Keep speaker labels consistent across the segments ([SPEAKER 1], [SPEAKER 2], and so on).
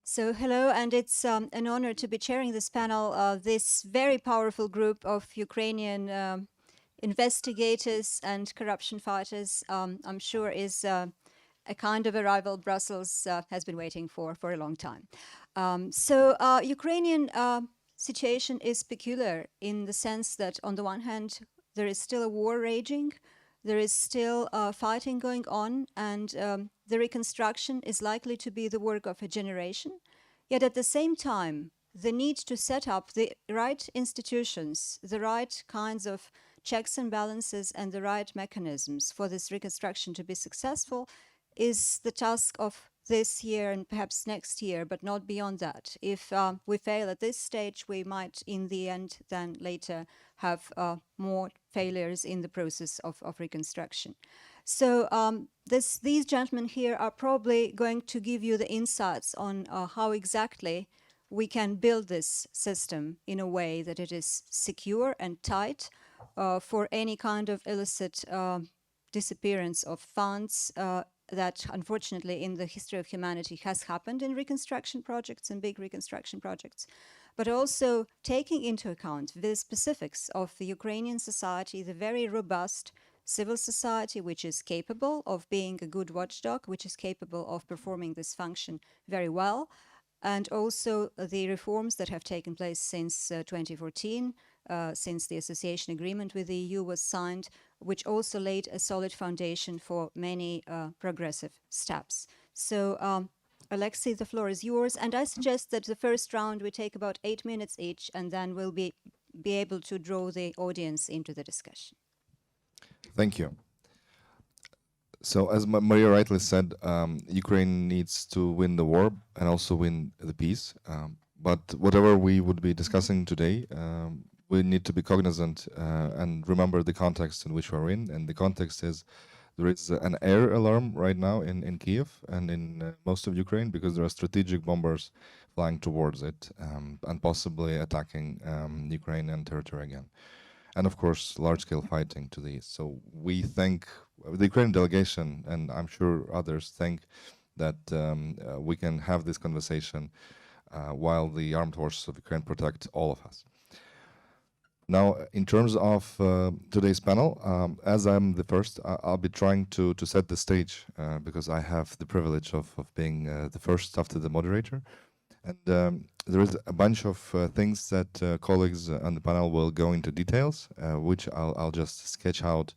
[SPEAKER 1] So hello, and it's an honor to be chairing this panel. This very powerful group of Ukrainian investigators and corruption fighters, I'm sure, is a kind of arrival Brussels has been waiting for a long time. Ukrainian situation is peculiar in the sense that, on the one hand, there is still a war raging, there is still fighting going on, and the reconstruction is likely to be the work of a generation. Yet at the same time, the need to set up the right institutions, the right kinds of checks and balances, and the right mechanisms for this reconstruction to be successful is the task of this year and perhaps next year, but not beyond that. If we fail at this stage, we might, in the end, then later have more failures in the process of reconstruction. So these gentlemen here are probably going to give you the insights on how exactly we can build this system in a way that it is secure and tight for any kind of illicit disappearance of funds that unfortunately in the history of humanity has happened in reconstruction projects and big reconstruction projects, but also taking into account the specifics of the Ukrainian society, the very robust civil society, which is capable of being a good watchdog, which is capable of performing this function very well, and also the reforms that have taken place since 2014, since the association agreement with the EU was signed, which also laid a solid foundation for many progressive steps. So, Alexei, the floor is yours. And I suggest that the first round we take about 8 minutes each, and then we'll be able to draw the audience into the discussion.
[SPEAKER 2] Thank you. So as Maria rightly said, Ukraine needs to win the war and also win the peace. But whatever we would be discussing today, we need to be cognizant and remember the context in which we're in. And the context is there is an air alarm right now in Kiev and in most of Ukraine because there are strategic bombers flying towards it and possibly attacking Ukrainian territory again. And of course, large-scale fighting to the east. So we think, the Ukrainian delegation, and I'm sure others think that we can have this conversation while the armed forces of Ukraine protect all of us. Now, in terms of today's panel, as I'm the first, I'll be trying to set the stage because I have the privilege of being the first after the moderator. And there is a bunch of things that colleagues on the panel will go into details, which I'll just sketch out,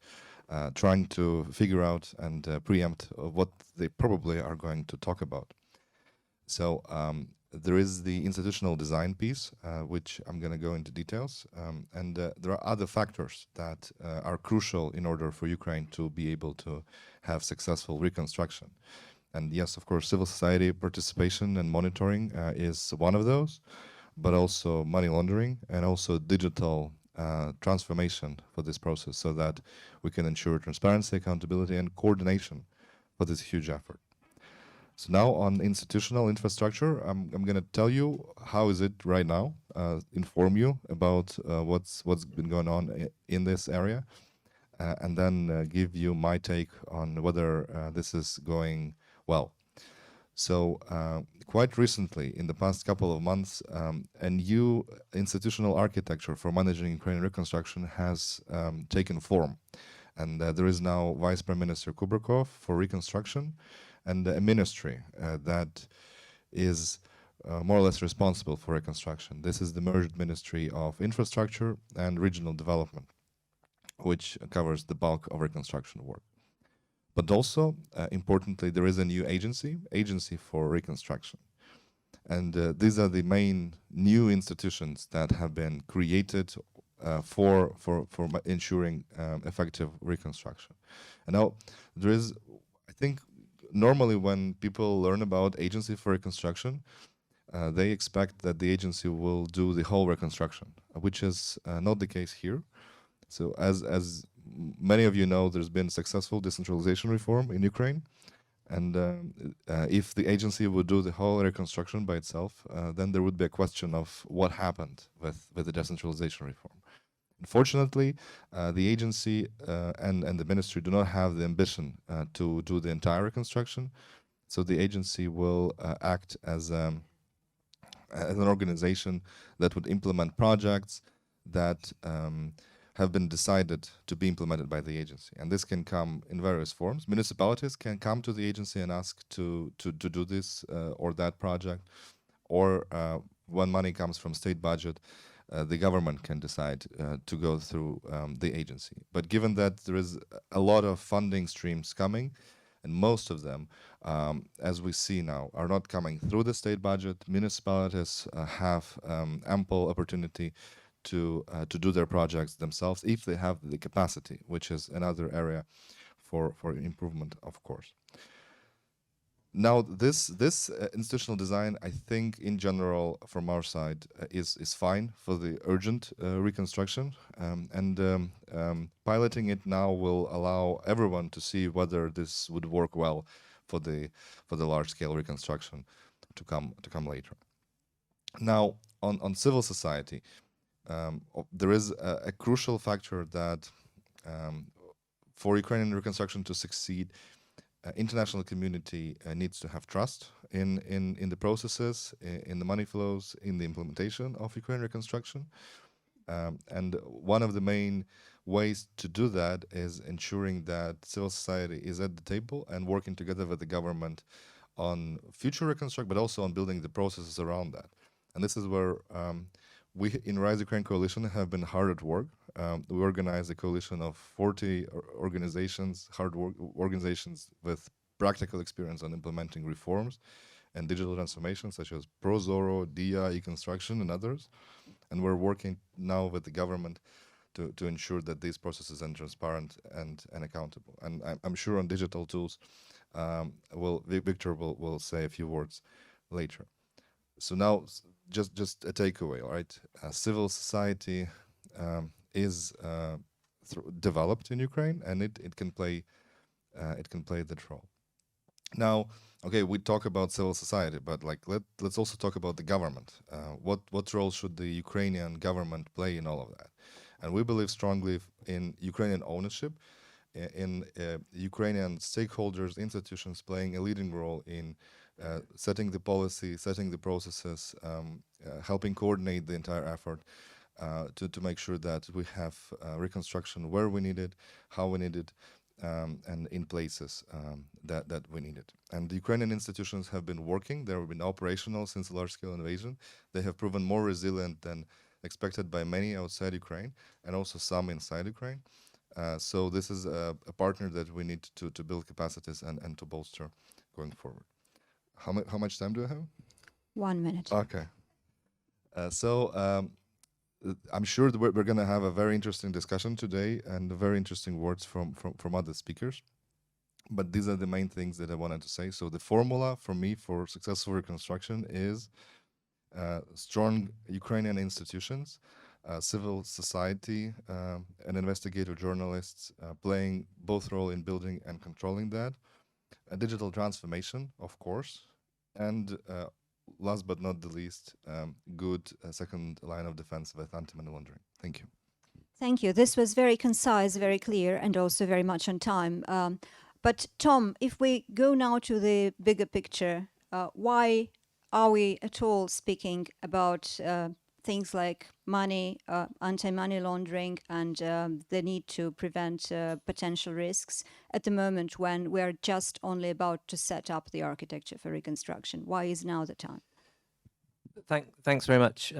[SPEAKER 2] trying to figure out and preempt what they probably are going to talk about. So there is the institutional design piece, which I'm going to go into details. And there are other factors that are crucial in order for Ukraine to be able to have successful reconstruction. And yes, of course, civil society participation and monitoring is one of those, but also money laundering and also digital transformation for this process so that we can ensure transparency, accountability, and coordination for this huge effort. So now on institutional infrastructure, I'm going to tell you how is it right now, inform you about what's been going on in this area, and then give you my take on whether this is going well. So quite recently, in the past couple of months, a new institutional architecture for managing Ukrainian reconstruction has taken form. And there is now Vice Prime Minister Kubrakov for reconstruction and a ministry that is more or less responsible for reconstruction. This is the merged Ministry of Infrastructure and Regional Development, which covers the bulk of reconstruction work. But also, importantly, there is a new agency for reconstruction. And these are the main new institutions that have been created for ensuring effective reconstruction. And now, there is, I think, normally when people learn about agency for reconstruction, they expect that the agency will do the whole reconstruction, which is not the case here. So as many of you know, there's been successful decentralization reform in Ukraine. And if the agency would do the whole reconstruction by itself, then there would be a question of what happened with the decentralization reform. Unfortunately, the agency and the ministry do not have the ambition to do the entire reconstruction. So the agency will act as as an organization that would implement projects that have been decided to be implemented by the agency. And this can come in various forms. Municipalities can come to the agency and ask to do this or that project, or when money comes from state budget, the government can decide to go through the agency. But given that there is a lot of funding streams coming, and most of them, as we see now, are not coming through the state budget, municipalities have ample opportunity to do their projects themselves if they have the capacity, which is another area for improvement, of course. Now, this institutional design, I think, in general, from our side, is fine for the urgent reconstruction, and piloting it now will allow everyone to see whether this would work well for the large-scale reconstruction to come later. Now, on civil society, there is a crucial factor that for Ukrainian reconstruction to succeed, international community needs to have trust in the processes, in the money flows, in the implementation of Ukrainian reconstruction. And one of the main ways to do that is ensuring that civil society is at the table and working together with the government on future reconstruction, but also on building the processes around that. And this is where we in RUSI Ukraine Coalition have been hard at work. We organized a coalition of 40 organizations, organizations with practical experience on implementing reforms and digital transformation, such as ProZoro, DIA, e-construction, and others. And we're working now with the government to ensure that these processes are transparent and accountable. And I'm sure on digital tools, Victor will say a few words later. So now, just a takeaway, all right? Civil society is developed in Ukraine, and it can play that role. Now, okay, we talk about civil society, but like let's also talk about the government. What role should the Ukrainian government play in all of that? And we believe strongly in Ukrainian ownership, in Ukrainian stakeholders, institutions playing a leading role in setting the policy, setting the processes, helping coordinate the entire effort to make sure that we have reconstruction where we need it, how we need it, and in places that we need it. And the Ukrainian institutions have been working. They have been operational since the large-scale invasion. They have proven more resilient than expected by many outside Ukraine, and also some inside Ukraine. So this is a partner that we need to build capacities and to bolster going forward. How much time do I have?
[SPEAKER 1] 1 minute.
[SPEAKER 2] Okay. I'm sure that we're going to have a very interesting discussion today and very interesting words from other speakers. But these are the main things that I wanted to say. So the formula for me for successful reconstruction is strong Ukrainian institutions, civil society, and investigative journalists playing both role in building and controlling that, a digital transformation, of course, and last but not the least, good second line of defense with anti-money laundering. Thank you.
[SPEAKER 1] Thank you. This was very concise, very clear, and also very much on time. But Tom, if we go now to the bigger picture, why are we at all speaking about things like money, anti-money laundering, and the need to prevent potential risks at the moment when we're just only about to set up the architecture for reconstruction? Why is now the time?
[SPEAKER 3] Thanks very much,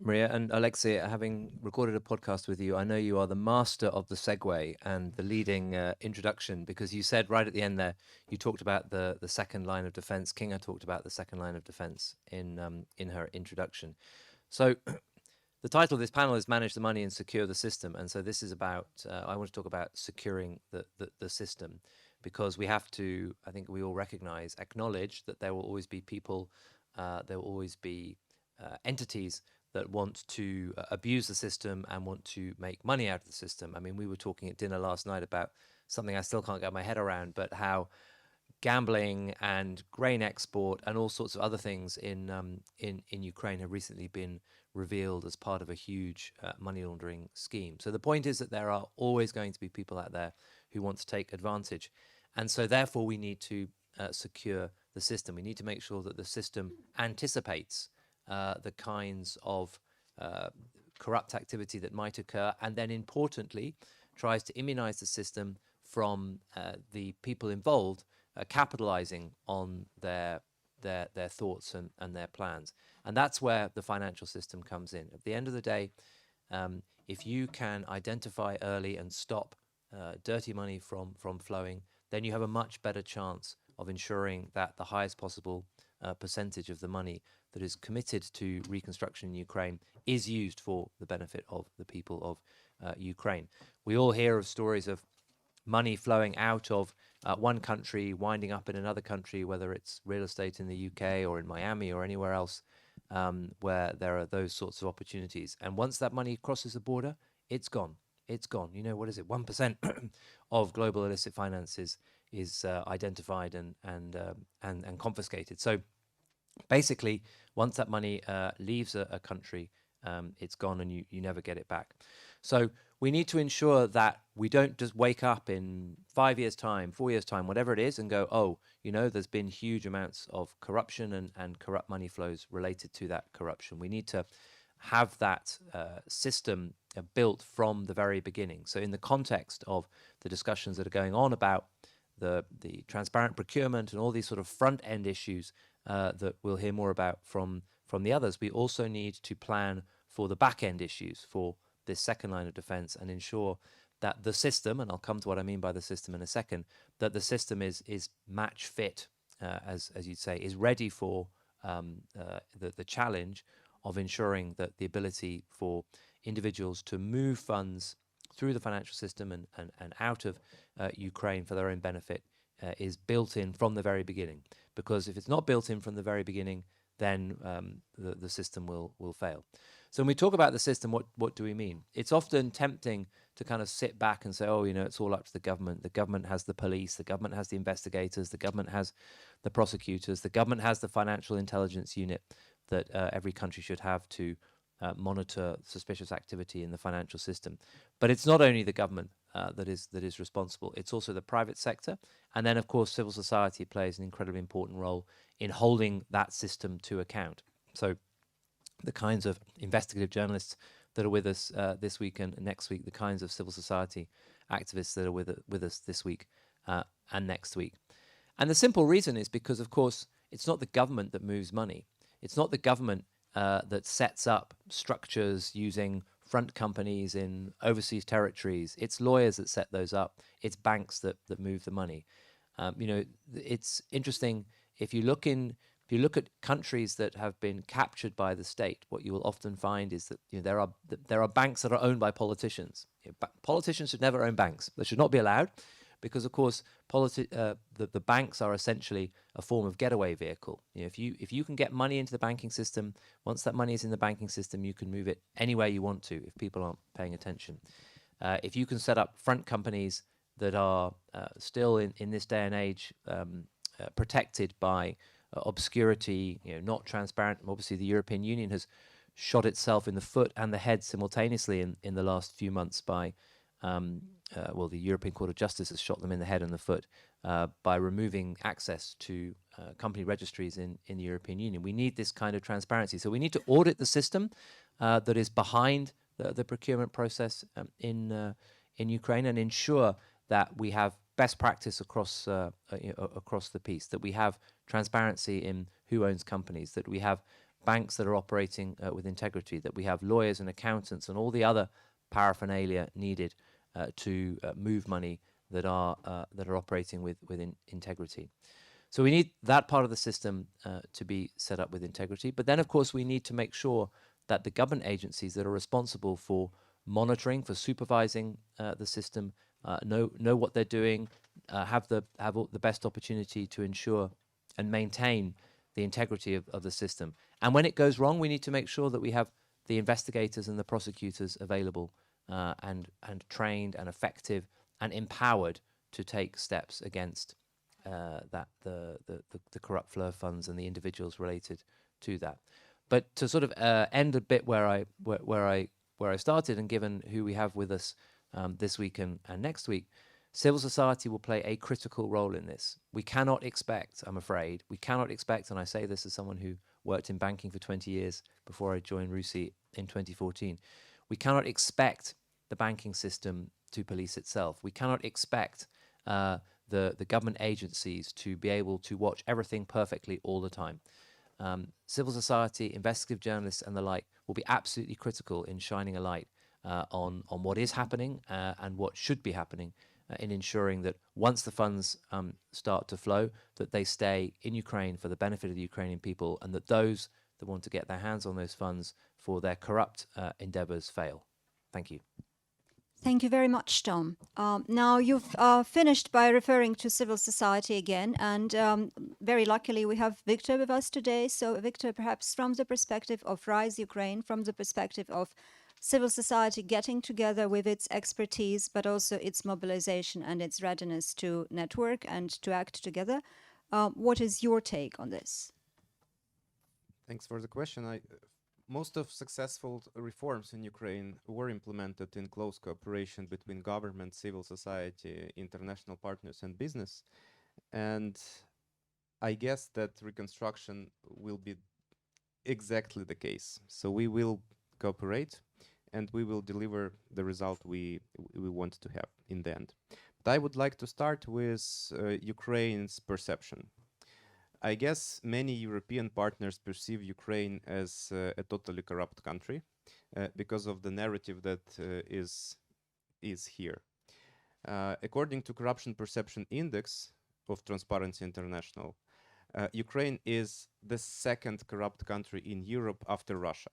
[SPEAKER 3] Maria. And Alexei, having recorded a podcast with you, I know you are the master of the segue and the leading introduction, because you said right at the end there, you talked about the second line of defense. Kinga talked about the second line of defense in her introduction. So the title of this panel is Manage the Money and Secure the System. And so this is about, I want to talk about securing the system, because we have to, I think we all recognize, acknowledge that there will always be people, there will always be entities that want to abuse the system and want to make money out of the system. I mean, we were talking at dinner last night about something I still can't get my head around, but how gambling and grain export and all sorts of other things in Ukraine have recently been revealed as part of a huge money laundering scheme. So the point is that there are always going to be people out there who want to take advantage. And so therefore we need to secure the system. We need to make sure that the system anticipates the kinds of corrupt activity that might occur, and then importantly tries to immunize the system from the people involved capitalizing on their thoughts and their plans. And that's where the financial system comes in. At the end of the day, if you can identify early and stop dirty money from flowing, then you have a much better chance of ensuring that the highest possible percentage of the money that is committed to reconstruction in Ukraine is used for the benefit of the people of Ukraine. We all hear of stories of money flowing out of one country, winding up in another country, whether it's real estate in the UK or in Miami or anywhere else, where there are those sorts of opportunities. And once that money crosses the border, it's gone. It's gone. You know, what is it? 1% of global illicit finance is identified and confiscated. So basically, once that money leaves a country, it's gone and you never get it back. So we need to ensure that we don't just wake up in 5 years' time, 4 years' time, whatever it is, and go, oh, you know, there's been huge amounts of corruption and corrupt money flows related to that corruption. We need to have that system built from the very beginning. So in the context of the discussions that are going on about the transparent procurement and all these sort of front-end issues that we'll hear more about from the others, we also need to plan for the back-end issues, for this second line of defense, and ensure that the system, and I'll come to what I mean by the system in a second, that the system is match fit, as you'd say, is ready for the challenge of ensuring that the ability for individuals to move funds through the financial system and out of Ukraine for their own benefit is built in from the very beginning. Because if it's not built in from the very beginning, then the system will fail. So when we talk about the system, what do we mean? It's often tempting to kind of sit back and say, oh, you know, it's all up to the government. The government has the police, the government has the investigators, the government has the prosecutors, the government has the financial intelligence unit that every country should have to monitor suspicious activity in the financial system. But it's not only the government that is responsible, it's also the private sector. And then, of course, civil society plays an incredibly important role in holding that system to account. So the kinds of investigative journalists that are with us this week and next week, the kinds of civil society activists that are with us this week and next week. And the simple reason is because, of course, it's not the government that moves money. It's not the government that sets up structures using front companies in overseas territories. It's lawyers that set those up. It's banks that move the money. You know, it's interesting if you look at countries that have been captured by the state, what you will often find is that, you know, there are banks that are owned by politicians. You know, politicians should never own banks. They should not be allowed, because of course the banks are essentially a form of getaway vehicle. You know, if you can get money into the banking system, once that money is in the banking system, you can move it anywhere you want to if people aren't paying attention. If you can set up front companies that are still in this day and age protected by obscurity, you know, not transparent. Obviously, the European Union has shot itself in the foot and the head simultaneously in the last few months by, well, the European Court of Justice has shot them in the head and the foot by removing access to company registries in the European Union. We need this kind of transparency. So we need to audit the system that is behind the procurement process in Ukraine, and ensure that we have best practice across the piece, that we have transparency in who owns companies, that we have banks that are operating with integrity, that we have lawyers and accountants and all the other paraphernalia needed to move money that are operating with integrity. So we need that part of the system to be set up with integrity. But then, of course, we need to make sure that the government agencies that are responsible for monitoring, for supervising the system, know what they're doing, have the best opportunity to ensure and maintain the integrity of the system. And when it goes wrong, we need to make sure that we have the investigators and the prosecutors available and trained and effective and empowered to take steps against the corrupt flow of funds and the individuals related to that. But to sort of end a bit where I started, and given who we have with us this week and next week, civil society will play a critical role in this. We cannot expect, I'm afraid, and I say this as someone who worked in banking for 20 years before I joined RUSI in 2014. We cannot expect the banking system to police itself. We cannot expect the government agencies to be able to watch everything perfectly all the time. Civil society, investigative journalists, and the like will be absolutely critical in shining a light on what is happening and what should be happening in ensuring that once the funds start to flow, that they stay in Ukraine for the benefit of the Ukrainian people, and that those that want to get their hands on those funds for their corrupt endeavors fail. Thank you.
[SPEAKER 1] Thank you very much, Tom. Now, you've finished by referring to civil society again, and very luckily we have Victor with us today. So, Victor, perhaps from the perspective of RISE Ukraine, from the perspective of civil society getting together with its expertise, but also its mobilization and its readiness to network and to act together, what is your take on this?
[SPEAKER 4] Thanks for the question. Most of successful reforms in Ukraine were implemented in close cooperation between government, civil society, international partners, and business. And I guess that reconstruction will be exactly the case. So we will cooperate and we will deliver the result we want to have in the end. But I would like to start with Ukraine's perception. I guess many European partners perceive Ukraine as a totally corrupt country because of the narrative that is here. According to Corruption Perception Index of Transparency International, Ukraine is the second corrupt country in Europe after Russia.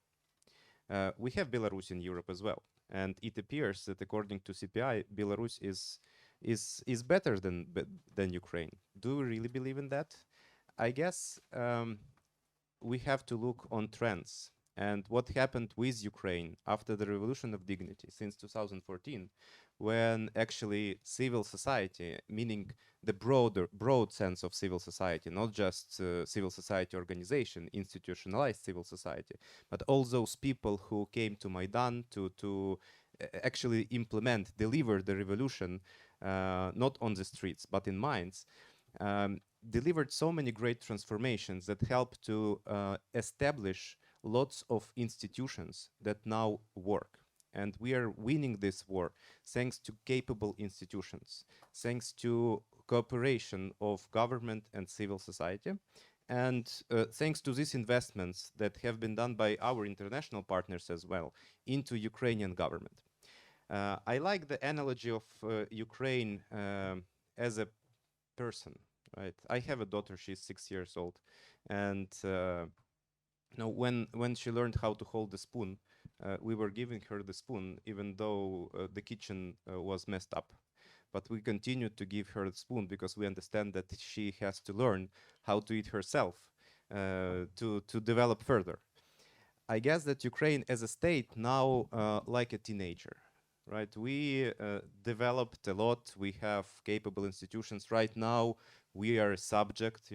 [SPEAKER 4] We have Belarus in Europe as well, and it appears that according to CPI, Belarus is better than Ukraine. Do we really believe in that? I guess we have to look on trends and what happened with Ukraine after the Revolution of Dignity since 2014, when actually civil society, meaning the broad sense of civil society, not just civil society organization, institutionalized civil society, but all those people who came to Maidan to actually deliver the revolution, not on the streets, but in minds, delivered so many great transformations that helped to establish lots of institutions that now work. And we are winning this war thanks to capable institutions, thanks to cooperation of government and civil society, and thanks to these investments that have been done by our international partners as well into Ukrainian government. I like the analogy of Ukraine as a person. Right. I have a daughter, she's 6 years old. And when she learned how to hold the spoon, we were giving her the spoon, even though the kitchen was messed up. But we continued to give her the spoon because we understand that she has to learn how to eat herself to develop further. I guess that Ukraine as a state now like a teenager. Right, we developed a lot. We have capable institutions right now. We are a subject.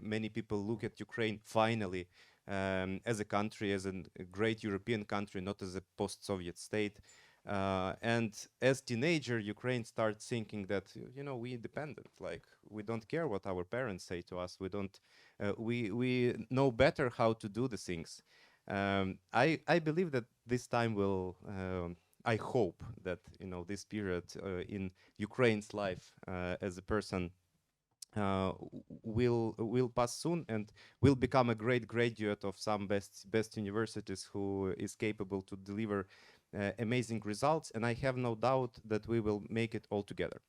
[SPEAKER 4] Many people look at Ukraine finally as a country, as a great European country, not as a post-Soviet state. And as teenager, Ukraine starts thinking that we independent. Like we don't care what our parents say to us. We don't. We know better how to do the things. I believe that this time will. I hope that this period in Ukraine's life as a person will pass soon and will become a great graduate of some best universities who is capable to deliver amazing results. And I have no doubt that we will make it all together.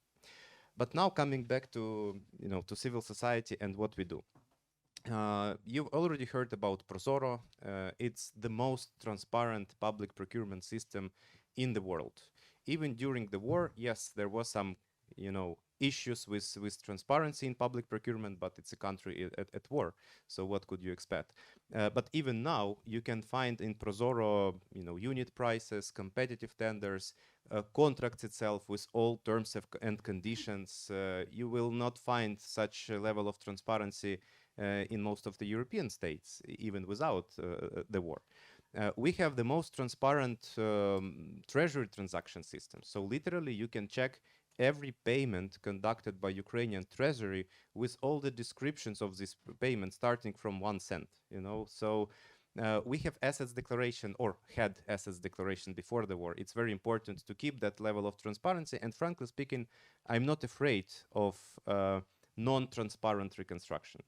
[SPEAKER 4] But now coming back to to civil society and what we do. You've already heard about ProZorro. It's the most transparent public procurement system in the world. Even during the war, yes, there was some, issues with transparency in public procurement, but it's a country at war. So what could you expect? But even now, you can find in ProZorro, unit prices, competitive tenders, contracts itself with all terms and conditions. You will not find such a level of transparency in most of the European states, even without the war. We have the most transparent treasury transaction system. So literally you can check every payment conducted by Ukrainian Treasury with all the descriptions of this payment starting from 1 cent, you know. So we have assets declaration, or had assets declaration before the war. It's very important to keep that level of transparency. And frankly speaking, I'm not afraid of non-transparent reconstruction.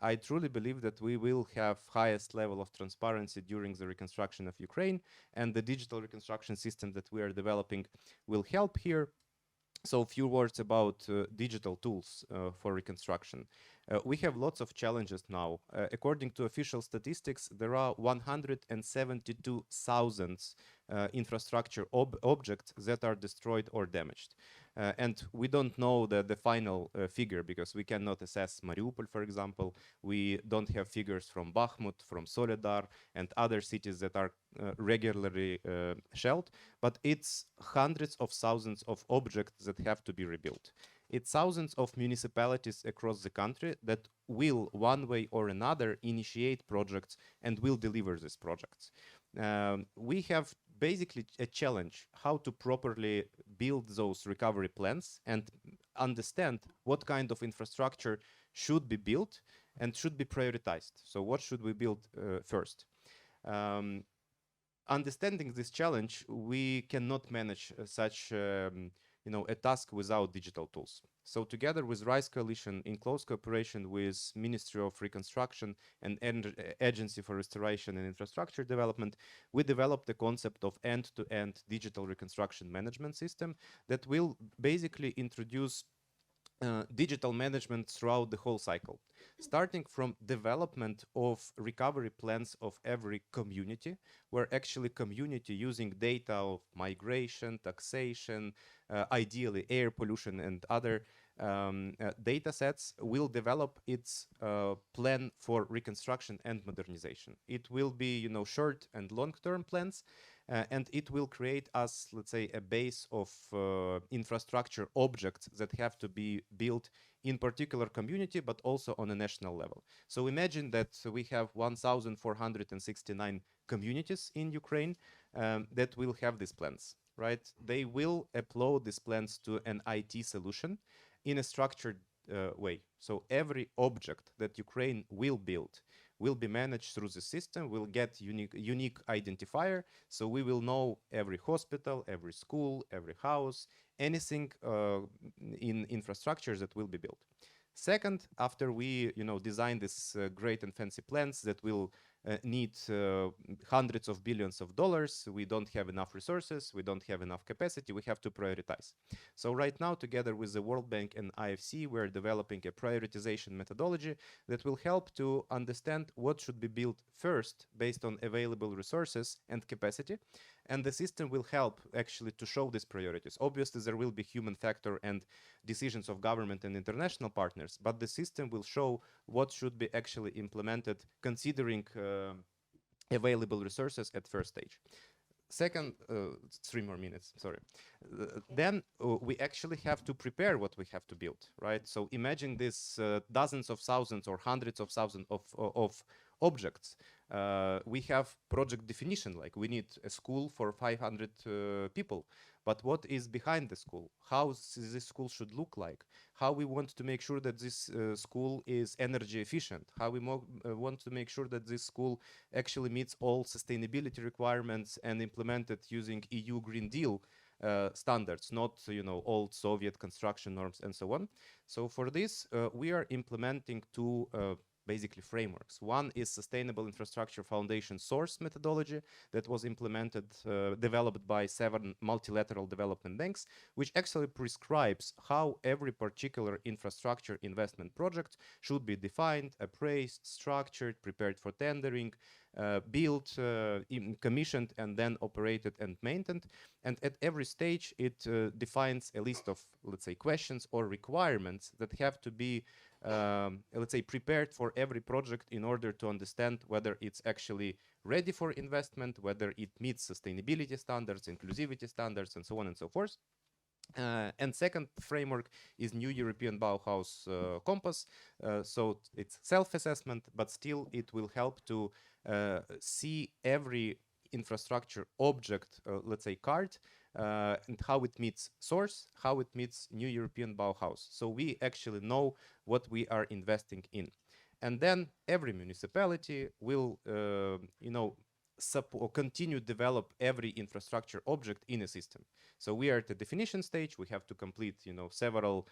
[SPEAKER 4] I truly believe that we will have highest level of transparency during the reconstruction of Ukraine, and the digital reconstruction system that we are developing will help here. So a few words about digital tools for reconstruction. We have lots of challenges now. According to official statistics, there are 172,000 infrastructure objects that are destroyed or damaged. And we don't know the final figure because we cannot assess Mariupol, for example. We don't have figures from Bakhmut, from Soledar, and other cities that are regularly shelled. But it's hundreds of thousands of objects that have to be rebuilt. It's thousands of municipalities across the country that will, one way or another, initiate projects and will deliver these projects. We have basically a challenge how to properly build those recovery plans and understand what kind of infrastructure should be built and should be prioritized. So what should we build first? Understanding this challenge, we cannot manage such a task without digital tools. So together with RISE Coalition, in close cooperation with Ministry of Reconstruction and Agency for Restoration and Infrastructure Development, we developed the concept of end-to-end digital reconstruction management system that will basically introduce digital management throughout the whole cycle, starting from development of recovery plans of every community, where actually community using data of migration, taxation, ideally air pollution and other data sets will develop its plan for reconstruction and modernization. It will be, short and long-term plans, and it will create us, let's say, a base of infrastructure objects that have to be built in particular community, but also on a national level. So imagine that we have 1,469 communities in Ukraine that will have these plans, right? They will upload these plans to an IT solution in a structured way. So every object that Ukraine will build will be managed through the system, will get unique identifier, so we will know every hospital, every school, every house, anything in infrastructure that will be built. Second, after we design these great and fancy plans that will need hundreds of billions of dollars, we don't have enough resources, we don't have enough capacity, we have to prioritize. So right now, together with the World Bank and IFC, we're developing a prioritization methodology that will help to understand what should be built first based on available resources and capacity. And the system will help actually to show these priorities. Obviously, there will be human factor and decisions of government and international partners, but the system will show what should be actually implemented considering available resources at first stage. Second, 3 more minutes, sorry. Then we actually have to prepare what we have to build, right? So imagine this dozens of thousands or hundreds of thousands of objects. We have project definition, like we need a school for 500 people. But what is behind the school? How this school should look like? How we want to make sure that this school is energy efficient? How we want to make sure that this school actually meets all sustainability requirements and implemented using EU Green Deal standards, not old Soviet construction norms and so on. So for this, we are implementing two basically frameworks. One is Sustainable Infrastructure Foundation source methodology that was implemented, developed by 7 multilateral development banks, which actually prescribes how every particular infrastructure investment project should be defined, appraised, structured, prepared for tendering, built, commissioned, and then operated and maintained. And at every stage, it defines a list of, let's say, questions or requirements that have to be let's say, prepared for every project in order to understand whether it's actually ready for investment, whether it meets sustainability standards, inclusivity standards, and so on and so forth. And second framework is new European Bauhaus Compass. So it's self-assessment, but still it will help to see every infrastructure object, let's say, card and how it meets source, how it meets new European Bauhaus. So we actually know what we are investing in. And then every municipality will, continue develop every infrastructure object in a system. So we are at the definition stage. We have to complete, several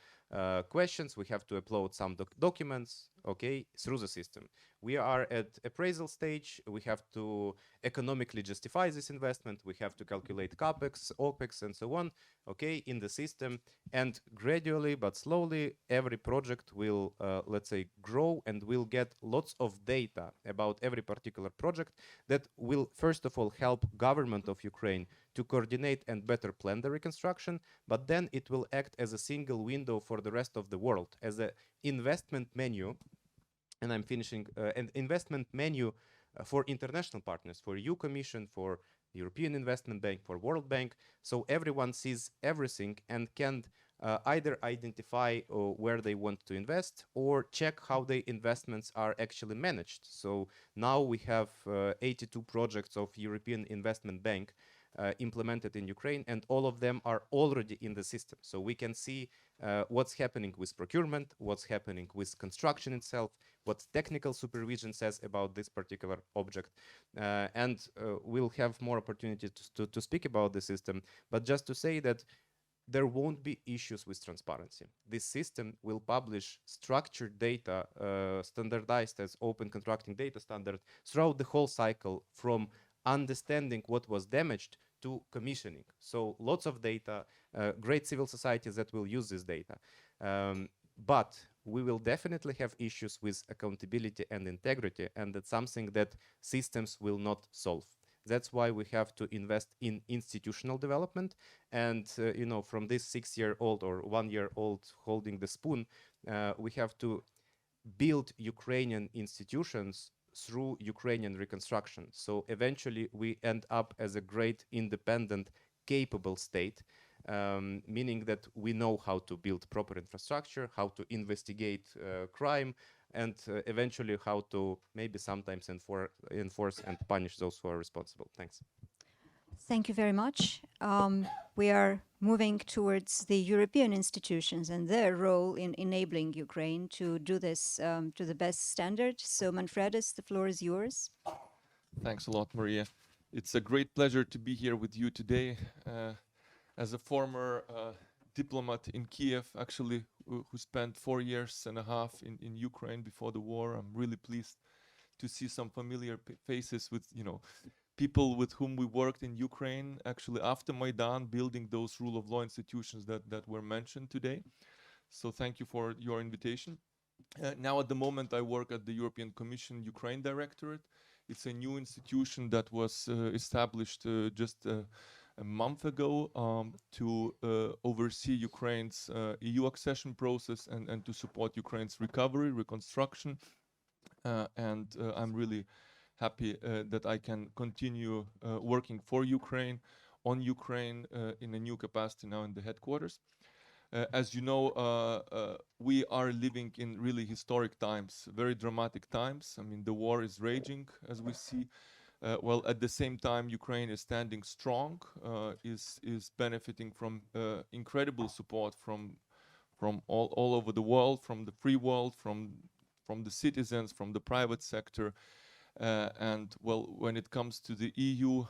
[SPEAKER 4] questions. We have to upload some documents, okay, through the system. We are at appraisal stage. We have to economically justify this investment. We have to calculate capex, opex, and so on, okay, in the system. And gradually but slowly, every project will, let's say, grow and will get lots of data about every particular project that will, first of all, help government of Ukraine to coordinate and better plan the reconstruction, but then it will act as a single window for the rest of the world, as an investment menu. And I'm finishing an investment menu for international partners, for EU Commission, for European Investment Bank, for World Bank. So everyone sees everything and can either identify where they want to invest or check how the investments are actually managed. So now we have 82 projects of European Investment Bank implemented in Ukraine, and all of them are already in the system. So we can see what's happening with procurement, what's happening with construction itself, what technical supervision says about this particular object. And we'll have more opportunities to speak about the system. But just to say that there won't be issues with transparency. This system will publish structured data, standardized as open contracting data standard throughout the whole cycle, from understanding what was damaged to commissioning. So lots of data, great civil societies that will use this data. But we will definitely have issues with accountability and integrity, and that's something that systems will not solve. That's why we have to invest in institutional development. And, from this 6-year-old or 1-year-old holding the spoon, we have to build Ukrainian institutions through Ukrainian reconstruction. So eventually we end up as a great, independent, capable state, meaning that we know how to build proper infrastructure, how to investigate crime, and eventually how to maybe sometimes enforce and punish those who are responsible. Thanks.
[SPEAKER 1] Thank you very much. We are moving towards the European institutions and their role in enabling Ukraine to do this to the best standard. So, Manfredis, the floor is yours.
[SPEAKER 5] Thanks a lot, Maria. It's a great pleasure to be here with you today. As a former diplomat in Kiev, actually, who spent 4.5 years in Ukraine before the war, I'm really pleased to see some familiar faces with, people with whom we worked in Ukraine, actually after Maidan, building those rule of law institutions that were mentioned today. So thank you for your invitation. Now at the moment I work at the European Commission Ukraine Directorate. It's a new institution that was established just a month ago to oversee Ukraine's EU accession process and to support Ukraine's recovery, reconstruction. And I'm really happy that I can continue working for Ukraine, on Ukraine in a new capacity now in the headquarters. As you know, we are living in really historic times, very dramatic times. I mean, the war is raging, as we see. Well, at the same time, Ukraine is standing strong, is benefiting from incredible support from all over the world, from the free world, from the citizens, from the private sector. And well, when it comes to the EU,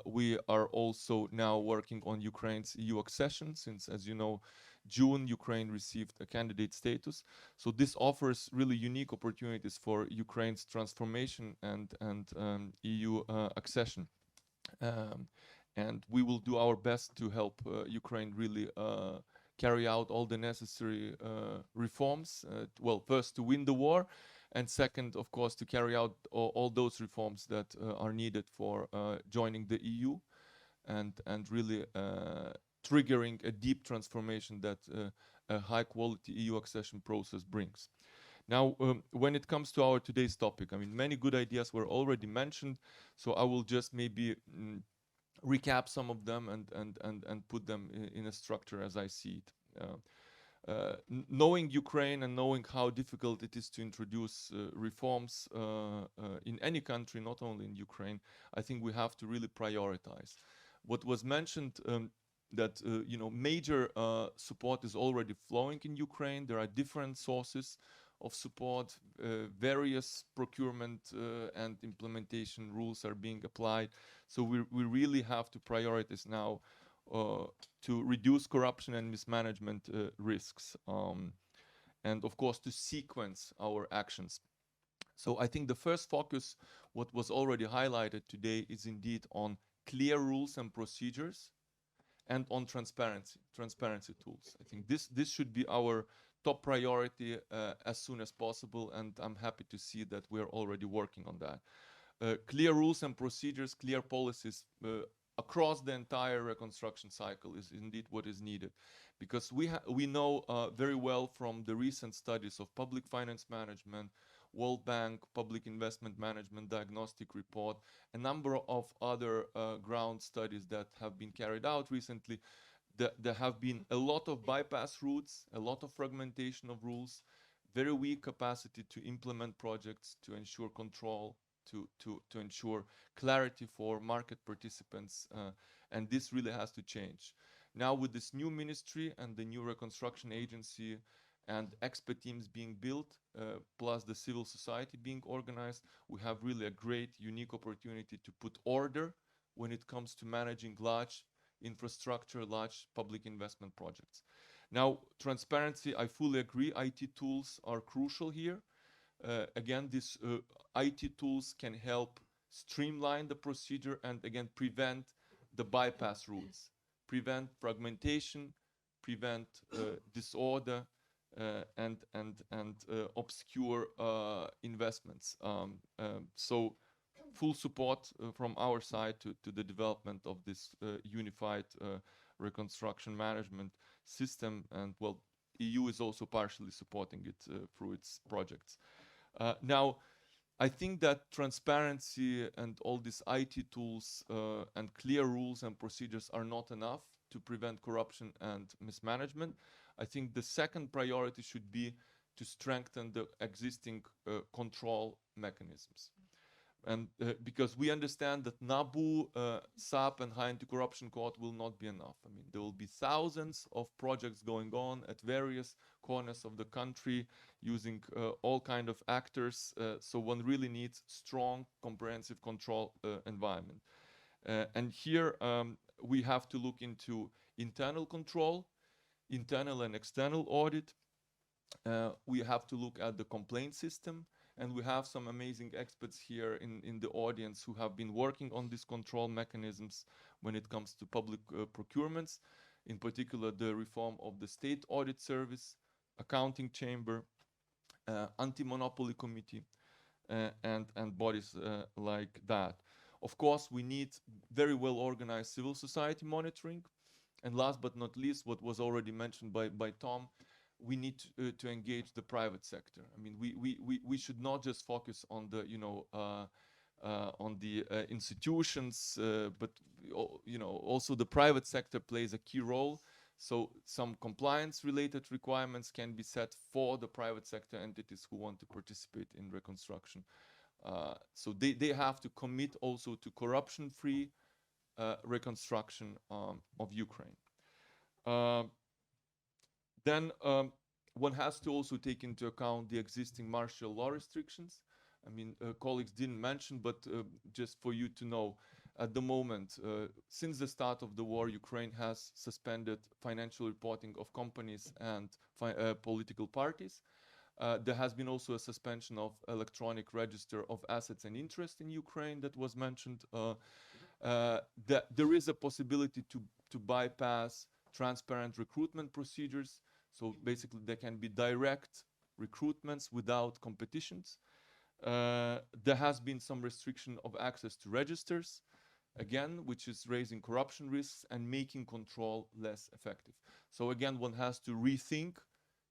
[SPEAKER 5] we are also now working on Ukraine's EU accession, since, as you know, June, Ukraine received a candidate status. So this offers really unique opportunities for Ukraine's transformation and EU accession. And we will do our best to help Ukraine really carry out all the necessary reforms. Well, first to win the war, and second, of course, to carry out all those reforms that are needed for joining the EU and really triggering a deep transformation that a high-quality EU accession process brings. Now, when it comes to our today's topic, I mean, many good ideas were already mentioned, so I will just maybe recap some of them and put them in a structure as I see it. Knowing Ukraine and knowing how difficult it is to introduce reforms in any country, not only in Ukraine, I think we have to really prioritize. What was mentioned that major support is already flowing in Ukraine. There are different sources of support, various procurement and implementation rules are being applied. So we really have to prioritize now to reduce corruption and mismanagement risks, and of course to sequence our actions. So I think the first focus, what was already highlighted today, is indeed on clear rules and procedures and on transparency tools. I think this should be our top priority as soon as possible, and I'm happy to see that we're already working on that. Clear rules and procedures, clear policies across the entire reconstruction cycle is indeed what is needed, because we know very well from the recent studies of public finance management, World Bank, Public Investment Management Diagnostic Report, a number of other ground studies that have been carried out recently. There have been a lot of bypass routes, a lot of fragmentation of rules, very weak capacity to implement projects, to ensure control, to ensure clarity for market participants, and this really has to change. Now with this new ministry and the new reconstruction agency and expert teams being built, plus the civil society being organized, we have really a great, unique opportunity to put order when it comes to managing large infrastructure, large public investment projects. Now, transparency, I fully agree, IT tools are crucial here. Again, these IT tools can help streamline the procedure and again prevent the bypass routes, prevent fragmentation, prevent disorder, and obscure investments. So full support from our side to the development of this unified reconstruction management system, and well, EU is also partially supporting it through its projects. Now, I think that transparency and all these IT tools and clear rules and procedures are not enough to prevent corruption and mismanagement. I think the second priority should be to strengthen the existing control mechanisms. And because we understand that NABU, SAP, and High Anti-Corruption Court will not be enough. I mean, there will be thousands of projects going on at various corners of the country using all kind of actors. So one really needs strong, comprehensive control environment. And here we have to look into internal control, internal and external audit. We have to look at the complaint system. And we have some amazing experts here in the audience who have been working on these control mechanisms when it comes to public procurements, in particular the reform of the State Audit Service, Accounting Chamber, Anti-Monopoly Committee, and bodies like that. Of course, we need very well organized civil society monitoring. And last but not least, what was already mentioned by Tom, we need to engage the private sector. I mean, we should not just focus on the institutions, but also the private sector plays a key role. So some compliance-related requirements can be set for the private sector entities who want to participate in reconstruction. So they have to commit also to corruption-free reconstruction of Ukraine. Then one has to also take into account the existing martial law restrictions. I mean, colleagues didn't mention, but just for you to know, at the moment, since the start of the war, Ukraine has suspended financial reporting of companies and political parties. There has been also a suspension of electronic register of assets and interest in Ukraine that was mentioned. There is a possibility to bypass transparent recruitment procedures. So basically there can be direct recruitments without competitions. There has been some restriction of access to registers, again, which is raising corruption risks and making control less effective. So again, one has to rethink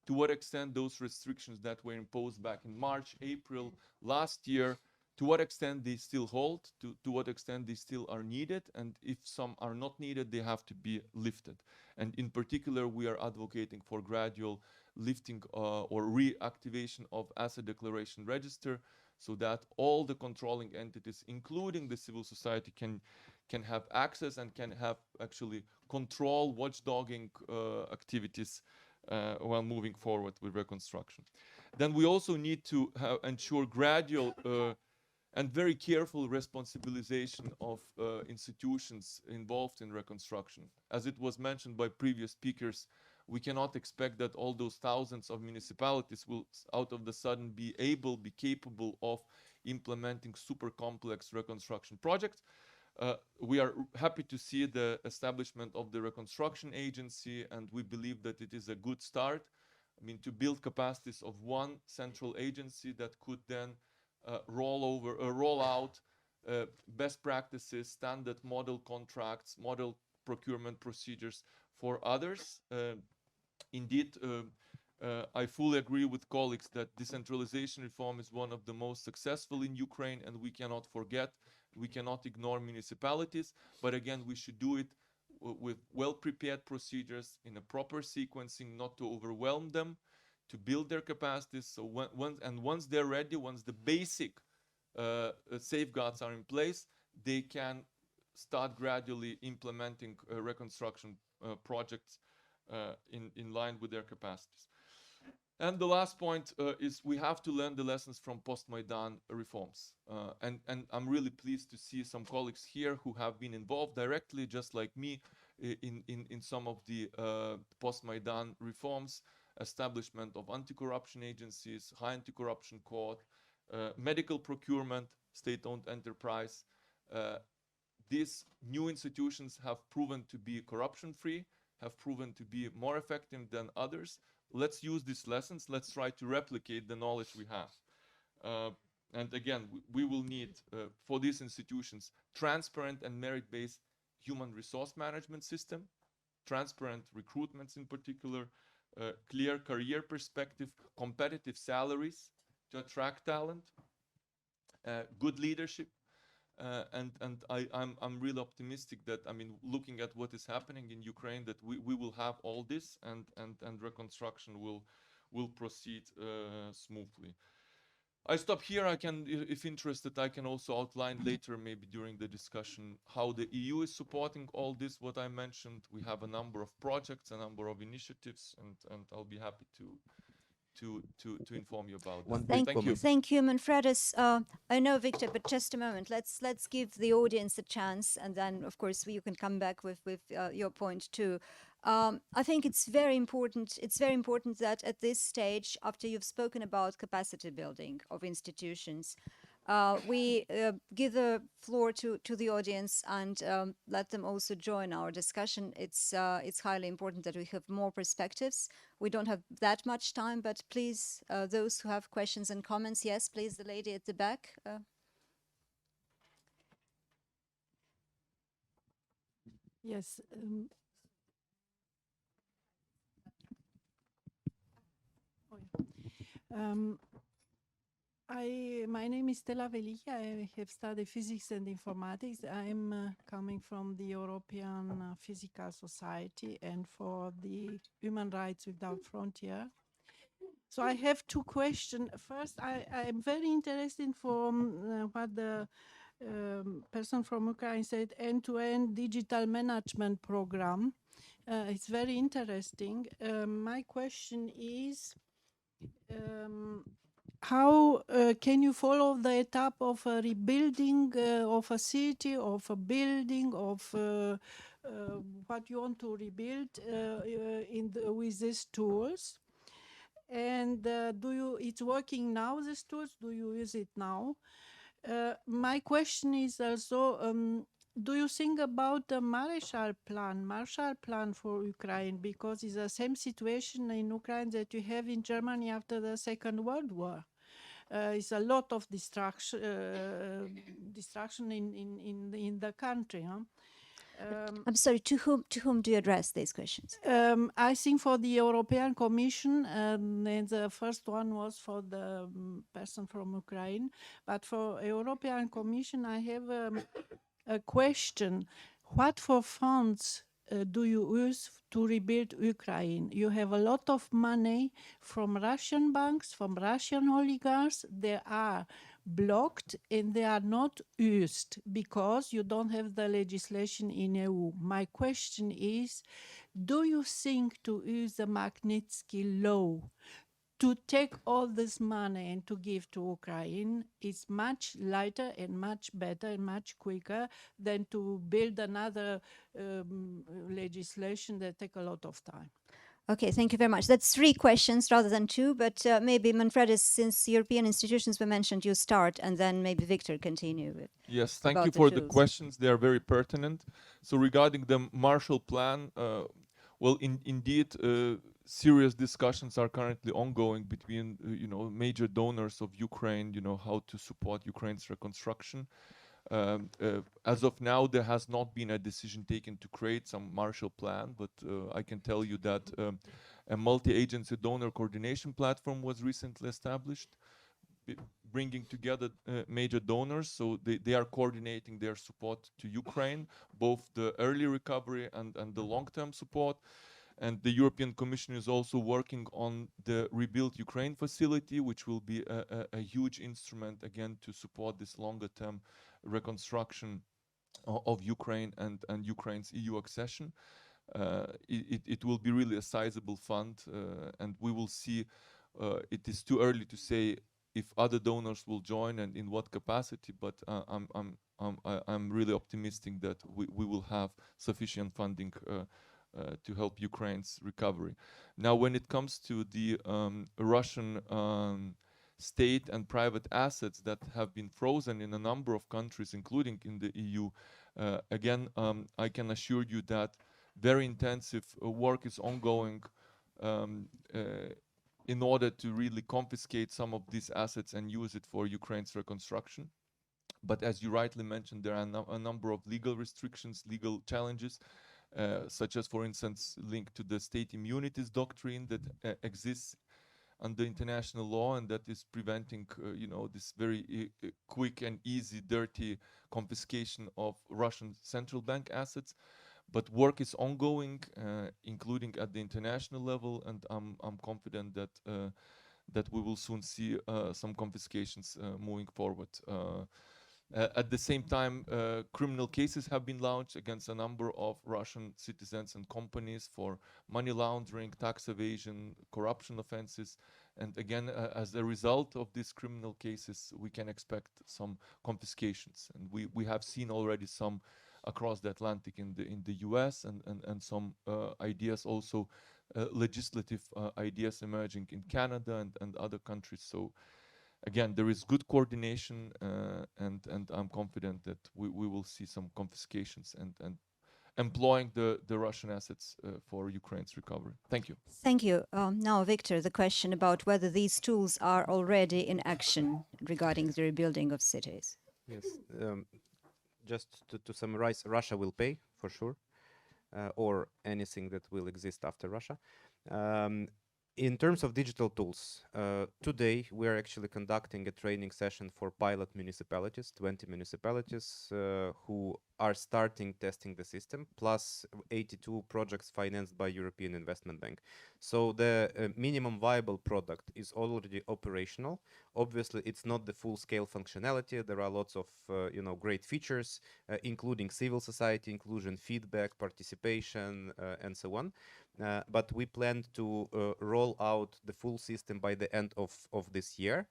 [SPEAKER 5] to what extent those restrictions that were imposed back in March, April last year, to what extent they still hold, to what extent they still are needed, and if some are not needed, they have to be lifted. And in particular, we are advocating for gradual lifting or reactivation of asset declaration register, so that all the controlling entities, including the civil society, can have access and can have actually control watchdogging activities while moving forward with reconstruction. Then we also need to ensure gradual and very careful responsibilization of institutions involved in reconstruction. As it was mentioned by previous speakers, we cannot expect that all those thousands of municipalities will out of the sudden be capable of implementing super complex reconstruction projects. We are happy to see the establishment of the Reconstruction Agency, and we believe that it is a good start. I mean, to build capacities of one central agency that could then roll out best practices, standard model contracts, model procurement procedures for others. Indeed, I fully agree with colleagues that decentralization reform is one of the most successful in Ukraine, and we cannot forget, we cannot ignore municipalities, but again, we should do it with well-prepared procedures in a proper sequencing, not to overwhelm them, to build their capacities. So once they're ready, once the basic safeguards are in place, they can start gradually implementing reconstruction projects in line with their capacities. And the last point is we have to learn the lessons from post-Maidan reforms. And I'm really pleased to see some colleagues here who have been involved directly, just like me, in some of the post-Maidan reforms, establishment of anti-corruption agencies, high anti-corruption court, medical procurement, state-owned enterprise. These new institutions have proven to be corruption-free, have proven to be more effective than others. Let's use these lessons. Let's try to replicate the knowledge we have. And again, we will need, for these institutions, transparent and merit-based human resource management system, transparent recruitments in particular, clear career perspective, competitive salaries to attract talent, good leadership. And I'm really optimistic that, I mean, looking at what is happening in Ukraine, that we will have all this, and reconstruction will proceed smoothly. I stop here. I can, if interested, I can also outline later, maybe during the discussion, how the EU is supporting all this, what I mentioned. We have a number of projects, a number of initiatives, and I'll be happy to inform you about that.
[SPEAKER 1] Thank you. Thank you, Manfredus. I know, Victor, but just a moment. Let's give the audience a chance, and then, of course, you can come back with your point too. I think it's very important. It's very important that at this stage, after you've spoken about capacity building of institutions, we give the floor to the audience and let them also join our discussion. It's highly important that we have more perspectives. We don't have that much time, but please, those who have questions and comments, yes, please, the lady at the back.
[SPEAKER 6] Yes. My name is Stella Velicchia. I have studied physics and informatics. I'm coming from the European Physical Society and for the Human Rights Without Frontier. So I have two questions. First, I'm very interested from what the person from Ukraine said, end-to-end digital management program. It's very interesting. My question is, how can you follow the etap of a rebuilding of a city, of a building, of what you want to rebuild with these tools? And it's working now, these tools? Do you use it now? My question is also, do you think about the Marshall Plan for Ukraine? Because it's the same situation in Ukraine that you have in Germany after the Second World War. It's a lot of destruction in the country. Huh?
[SPEAKER 1] I'm sorry, to whom do you address these questions?
[SPEAKER 6] I think for the European Commission, and the first one was for the person from Ukraine. But for European Commission, I have a question. What for funds do you use to rebuild Ukraine? You have a lot of money from Russian banks, from Russian oligarchs. There are blocked and they are not used because you don't have the legislation in EU. My question is, do you think to use the Magnitsky law to take all this money and to give to Ukraine is much lighter and much better and much quicker than to build another legislation that take a lot of time?
[SPEAKER 1] Okay, thank you very much. That's 3 questions rather than 2, but maybe Manfredis, since European institutions were mentioned, you start, and then maybe Victor continue with.
[SPEAKER 5] Yes, thank
[SPEAKER 1] about
[SPEAKER 5] you
[SPEAKER 1] the
[SPEAKER 5] for the
[SPEAKER 1] tools.
[SPEAKER 5] questions. They are very pertinent. So regarding the Marshall Plan, well, indeed, serious discussions are currently ongoing between, major donors of Ukraine, how to support Ukraine's reconstruction. As of now, there has not been a decision taken to create some Marshall Plan, but I can tell you that a multi-agency donor coordination platform was recently established, bringing together major donors, so they are coordinating their support to Ukraine, both the early recovery and the long-term support. And the European Commission is also working on the Rebuild Ukraine facility, which will be a huge instrument, again, to support this longer-term reconstruction of Ukraine and Ukraine's EU accession. It will be really a sizable fund, and we will see. It is too early to say if other donors will join and in what capacity, but I'm really optimistic that we will have sufficient funding to help Ukraine's recovery. Now, when it comes to the Russian state and private assets that have been frozen in a number of countries, including in the EU, again, I can assure you that very intensive work is ongoing in order to really confiscate some of these assets and use it for Ukraine's reconstruction. But as you rightly mentioned, there are a number of legal restrictions, legal challenges, such as, for instance, linked to the state immunities doctrine that exists under international law, and that is preventing, this very quick and easy, dirty confiscation of Russian central bank assets. But work is ongoing, including at the international level, and I'm confident that we will soon see some confiscations moving forward. At the same time, criminal cases have been launched against a number of Russian citizens and companies for money laundering, tax evasion, corruption offenses. And again, as a result of these criminal cases, we can expect some confiscations. And we have seen already some across the Atlantic in the US, and some ideas also, legislative ideas emerging in Canada and other countries. So again, there is good coordination, and I'm confident that we will see some confiscations and employing the Russian assets for Ukraine's recovery. Thank you.
[SPEAKER 1] Thank you. Now, Victor, the question about whether these tools are already in action regarding the rebuilding of cities.
[SPEAKER 4] Yes. Just to summarize, Russia will pay for sure, or anything that will exist after Russia. In terms of digital tools, today we are actually conducting a training session for pilot municipalities, 20 municipalities who are starting testing the system, plus 82 projects financed by European Investment Bank. So the minimum viable product is already operational. Obviously, it's not the full-scale functionality. There are lots of great features, including civil society inclusion, feedback, participation, and so on. But we plan to roll out the full system by the end of this year.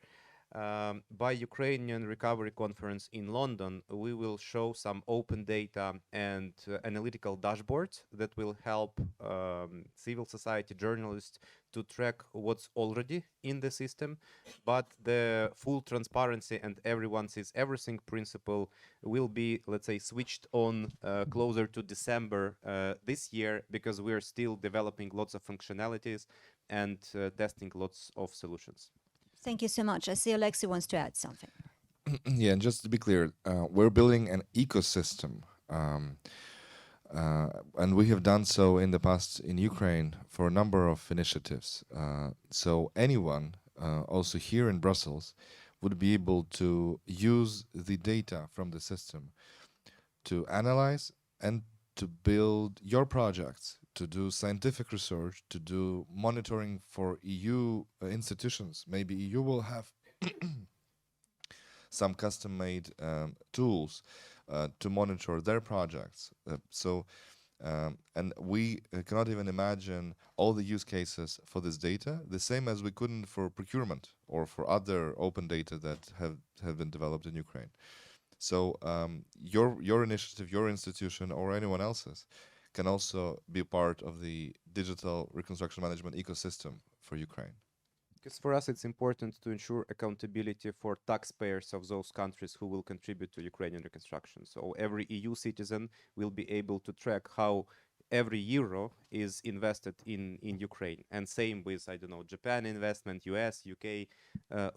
[SPEAKER 4] By Ukrainian Recovery Conference in London, we will show some open data and analytical dashboards that will help civil society journalists to track what's already in the system. But the full transparency and everyone sees everything principle will be, let's say, switched on closer to December this year, because we're still developing lots of functionalities and testing lots of solutions.
[SPEAKER 1] Thank you so much. I see Alexei wants to add something.
[SPEAKER 2] Yeah, and just to be clear, we're building an ecosystem, and we have done so in the past in Ukraine for a number of initiatives. So anyone, also here in Brussels, would be able to use the data from the system to analyze and to build your projects, to do scientific research, to do monitoring for EU institutions. Maybe EU will have some custom-made tools to monitor their projects. And we cannot even imagine all the use cases for this data, the same as we couldn't for procurement or for other open data that have been developed in Ukraine. So your initiative, your institution, or anyone else's can also be part of the digital reconstruction management ecosystem for Ukraine.
[SPEAKER 4] Because for us, it's important to ensure accountability for taxpayers of those countries who will contribute to Ukrainian reconstruction. So every EU citizen will be able to track how every euro is invested in Ukraine. And same with, I don't know, Japan investment, US, UK,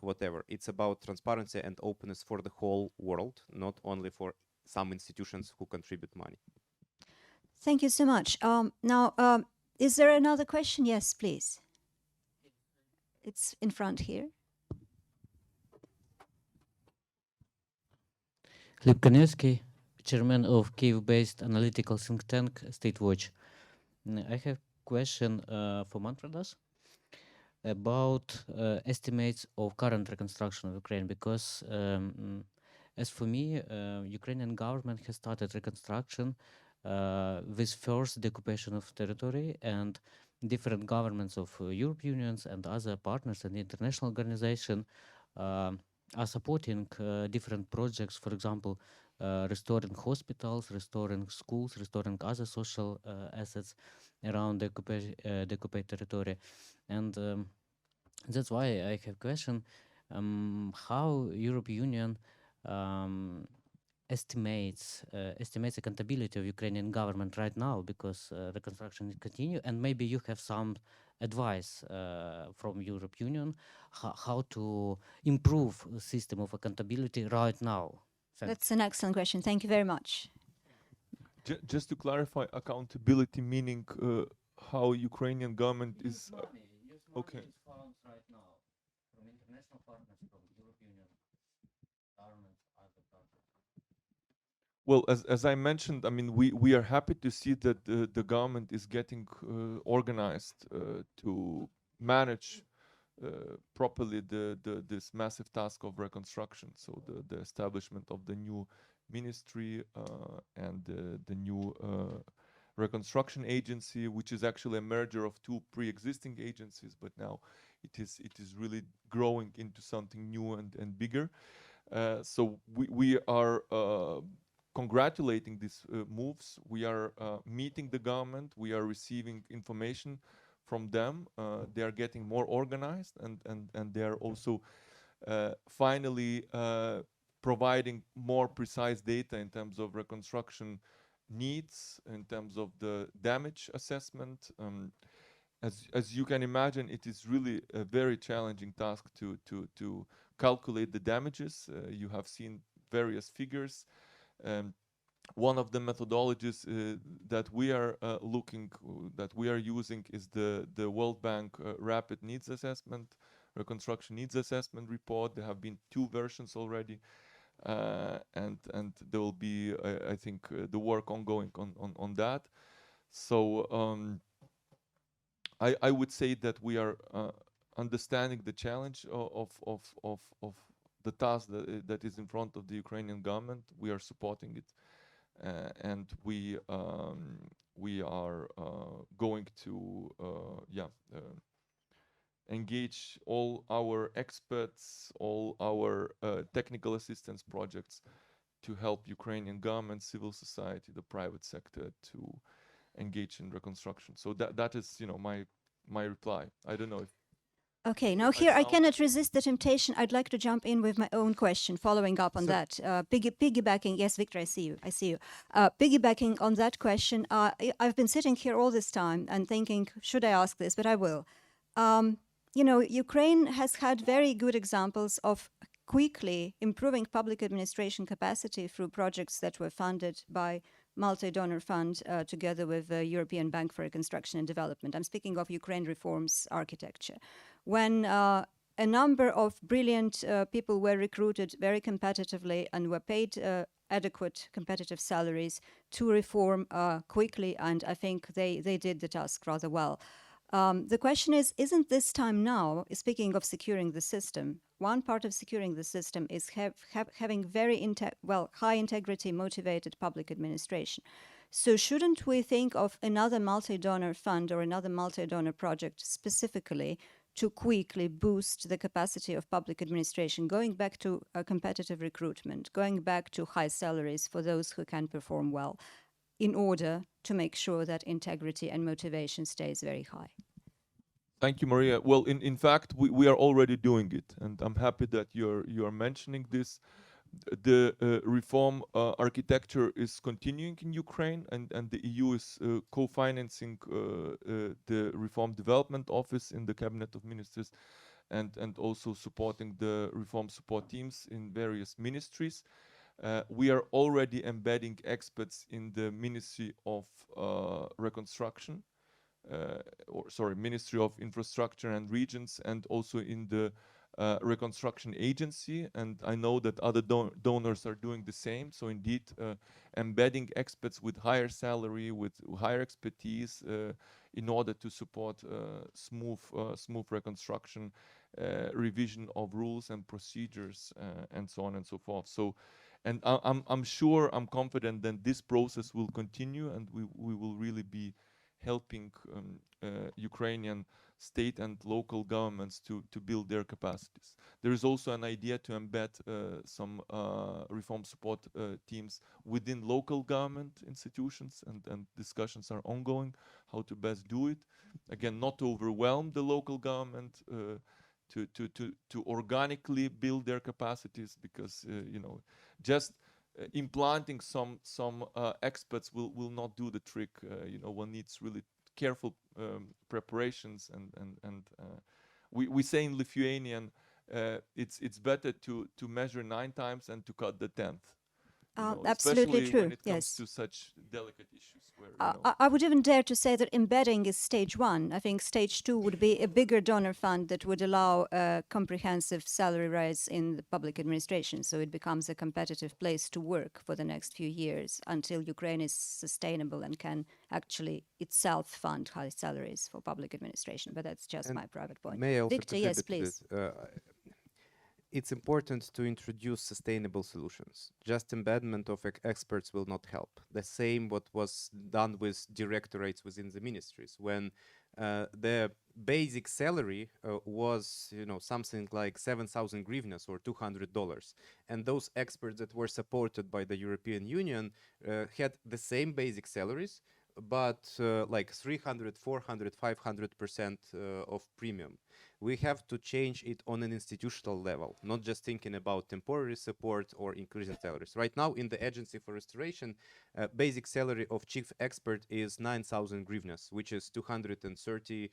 [SPEAKER 4] whatever. It's about transparency and openness for the whole world, not only for some institutions who contribute money.
[SPEAKER 1] Thank you so much. Now, is there another question? Yes, please. It's in front here.
[SPEAKER 7] Gleb Kanevsky, chairman of Kiev-based analytical think tank State Watch. I have a question for Manfredas about estimates of current reconstruction of Ukraine, because as for me, Ukrainian government has started reconstruction with first the occupation of territory, and different governments of European Unions and other partners and international organizations are supporting different projects, for example, restoring hospitals, restoring schools, restoring other social assets around the occupied territory. And that's why I have a question, how European Union estimates accountability of Ukrainian government right now, because reconstruction is continue, and maybe you have some advice from European Union how to improve the system of accountability right now.
[SPEAKER 1] That's an excellent question. Thank you very much.
[SPEAKER 5] Just to clarify, accountability meaning how Ukrainian government is okay.
[SPEAKER 7] Funds right now from international partners, from European Union, governments, other countries.
[SPEAKER 5] Well, as I mentioned, I mean, we are happy to see that the government is getting organized to manage properly this massive task of reconstruction. So the establishment of the new ministry and the new reconstruction agency, which is actually a merger of two pre-existing agencies, but now it is really growing into something new and bigger. So we are congratulating these moves. We are meeting the government. We are receiving information from them. They are getting more organized, and they are also finally providing more precise data in terms of reconstruction needs, in terms of the damage assessment. As you can imagine, it is really a very challenging task to calculate the damages. You have seen various figures. One of the methodologies that we are using is the World Bank Rapid Needs Assessment, Reconstruction Needs Assessment report. There have been 2 versions already, and there will be, I think, the work ongoing on that. So I would say that we are understanding the challenge of the task that is in front of the Ukrainian government. We are supporting it, and we are going to engage all our experts, all our technical assistance projects to help Ukrainian government, civil society, the private sector to engage in reconstruction. So that is, my reply. I don't know if.
[SPEAKER 1] Okay, now here I cannot resist the temptation. I'd like to jump in with my own question, following up on that. Piggybacking, yes, Victor, I see you. Piggybacking on that question, I've been sitting here all this time and thinking, should I ask this? But I will. Ukraine has had very good examples of quickly improving public administration capacity through projects that were funded by multi-donor fund together with the European Bank for Reconstruction and Development. I'm speaking of Ukraine reforms architecture. When a number of brilliant people were recruited very competitively and were paid adequate competitive salaries to reform quickly, and I think they did the task rather well. The question is, isn't this time now, speaking of securing the system, one part of securing the system is having very high integrity motivated public administration. So shouldn't we think of another multi-donor fund or another multi-donor project specifically to quickly boost the capacity of public administration, going back to competitive recruitment, going back to high salaries for those who can perform well, in order to make sure that integrity and motivation stays very high?
[SPEAKER 5] Thank you, Maria. Well, in fact, we are already doing it, and I'm happy that you're mentioning this. The reform architecture is continuing in Ukraine, and the EU is co-financing the Reform Development Office in the Cabinet of Ministers, and also supporting the reform support teams in various ministries. We are already embedding experts in the Ministry of Reconstruction, Ministry of Infrastructure and Regions, and also in the Reconstruction Agency, and I know that other donors are doing the same. So indeed, embedding experts with higher salary, with higher expertise, in order to support smooth reconstruction, revision of rules and procedures, and so on and so forth. So, and I'm sure, I'm confident that this process will continue, and we will really be helping Ukrainian state and local governments to build their capacities. There is also an idea to embed some reform support teams within local government institutions, and discussions are ongoing how to best do it. Again, not to overwhelm the local government, to organically build their capacities, because you know, just implanting some experts will not do the trick. You know, one needs really careful preparations, and we say in Lithuanian, it's better to measure 9 times and to cut the 10th.
[SPEAKER 1] Absolutely true.
[SPEAKER 5] When it comes
[SPEAKER 1] yes.
[SPEAKER 5] to such delicate issues. Where,
[SPEAKER 1] I would even dare to say that embedding is stage 1. I think stage 2 would be a bigger donor fund that would allow a comprehensive salary rise in the public administration, so it becomes a competitive place to work for the next few years until Ukraine is sustainable and can actually itself fund high salaries for public administration. But that's just my private point.
[SPEAKER 4] May I also
[SPEAKER 1] Victor, yes,
[SPEAKER 4] contribute to
[SPEAKER 1] please.
[SPEAKER 4] this? It's important to introduce sustainable solutions. Just embedment of experts will not help. The same what was done with directorates within the ministries, when the basic salary was, you know, something like 7,000 hryvnias or $200, and those experts that were supported by the European Union had the same basic salaries, but like 300, 400, 500% of premium. We have to change it on an institutional level, not just thinking about temporary support or increasing salaries. Right now, in the Agency for Restoration, basic salary of chief expert is 9,000 hryvnias, which is 230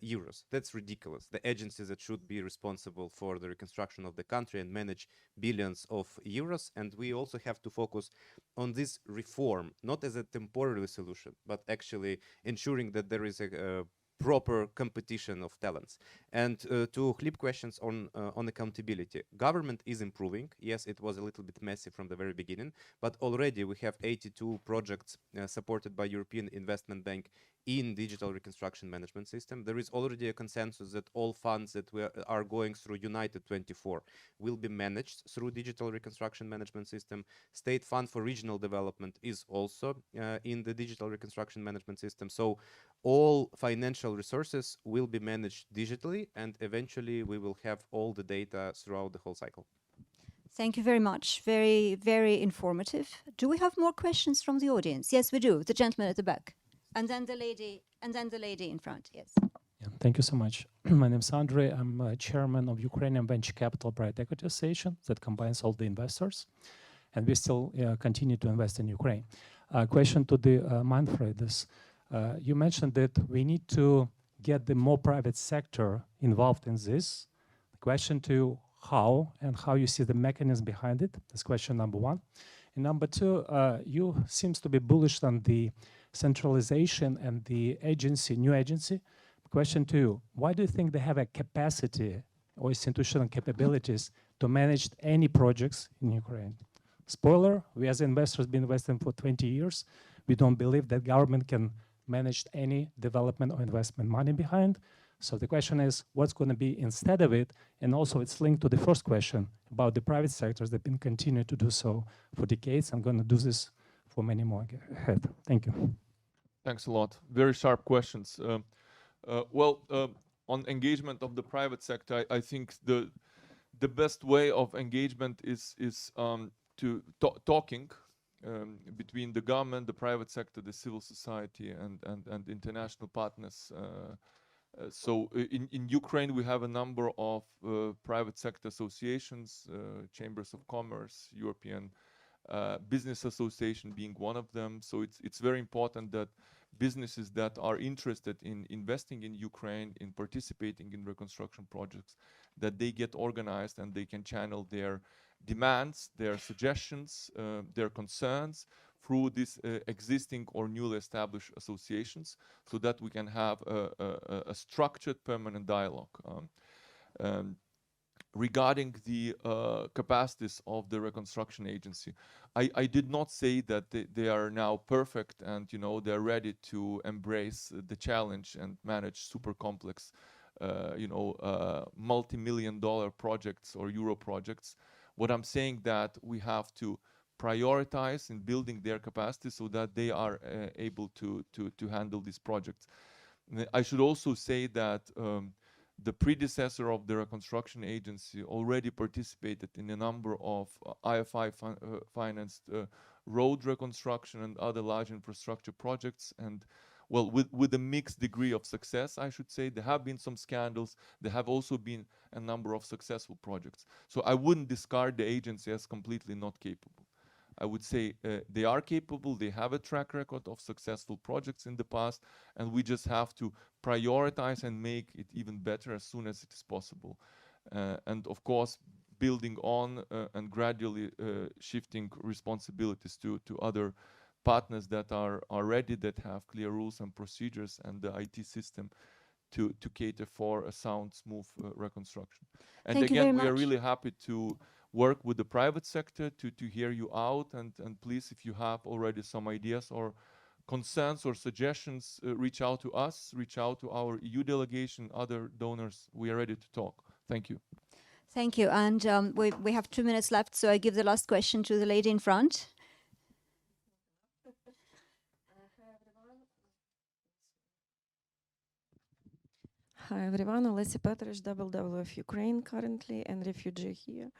[SPEAKER 4] euros. That's ridiculous. The agencies that should be responsible for the reconstruction of the country and manage billions of euros. And we also have to focus on this reform, not as a temporary solution, but actually ensuring that there is a proper competition of talents. And to flip questions on accountability, government is improving. Yes, it was a little bit messy from the very beginning, but already we have 82 projects supported by European Investment Bank in digital reconstruction management system. There is already a consensus that all funds that are going through United 24 will be managed through digital reconstruction management system. State Fund for Regional Development is also in the digital reconstruction management system. So all financial resources will be managed digitally, and eventually we will have all the data throughout the whole cycle.
[SPEAKER 1] Thank you very much. Very, very informative. Do we have more questions from the audience? Yes, we do. The gentleman at the back. And then the lady in front, yes.
[SPEAKER 8] Yeah, thank you so much. My name is Andrei. I'm chairman of Ukrainian Venture Capital Private Equity Association that combines all the investors. And we still continue to invest in Ukraine. Question to the Manfred is, you mentioned that we need to get the more private sector involved in this. The question to you, how, and how you see the mechanism behind it? That's question number 1. And number 2, you seems to be bullish on the centralization and the agency, new agency. Question to you, why do you think they have a capacity or institutional capabilities to manage any projects in Ukraine? Spoiler, we as investors been investing for 20 years. We don't believe that government can managed any development or investment money behind. So the question is, what's going to be instead of it? And also it's linked to the first question about the private sectors that been continue to do so for decades. I'm going to do this for many more ahead. Thank you.
[SPEAKER 5] Thanks a lot. Very sharp questions. On engagement of the private sector, I think the best way of engagement is talking between the government, the private sector, the civil society, and international partners. So in Ukraine, we have a number of private sector associations, chambers of commerce, European Business Association being one of them. So it's very important that businesses that are interested in investing in Ukraine, in participating in reconstruction projects, that they get organized and they can channel their demands, their suggestions, their concerns through these existing or newly established associations, so that we can have a structured permanent dialogue. Regarding the capacities of the reconstruction agency, I did not say that they are now perfect and they're ready to embrace the challenge and manage super complex multi-million-dollar projects or euro projects. What I'm saying that we have to prioritize in building their capacity so that they are able to handle these projects. I should also say that the predecessor of the reconstruction agency already participated in a number of IFI financed road reconstruction and other large infrastructure projects, and well, with a mixed degree of success, I should say. There have been some scandals. There have also been a number of successful projects. So I wouldn't discard the agency as completely not capable. I would say they are capable, they have a track record of successful projects in the past, and we just have to prioritize and make it even better as soon as it is possible. And of course, building on and gradually shifting responsibilities to other partners that are ready, that have clear rules and procedures and the IT system to cater for a sound, smooth reconstruction. And
[SPEAKER 1] Thank you
[SPEAKER 5] again,
[SPEAKER 1] very
[SPEAKER 5] we are
[SPEAKER 1] much.
[SPEAKER 5] really happy to work with the private sector to hear you out, and please, if you have already some ideas or concerns or suggestions, reach out to us, reach out to our EU delegation, other donors. We are ready to talk. Thank you.
[SPEAKER 1] Thank you. And we have 2 minutes left, so I give the last question to the lady in front.
[SPEAKER 9] Hi everyone, Alessia Petrich, WWF Ukraine currently, and refugee here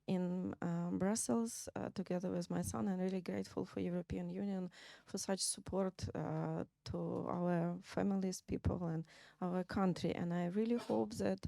[SPEAKER 9] in Brussels, together with my son. I'm really grateful for European Union for such support to our families, people, and our country. And I really hope that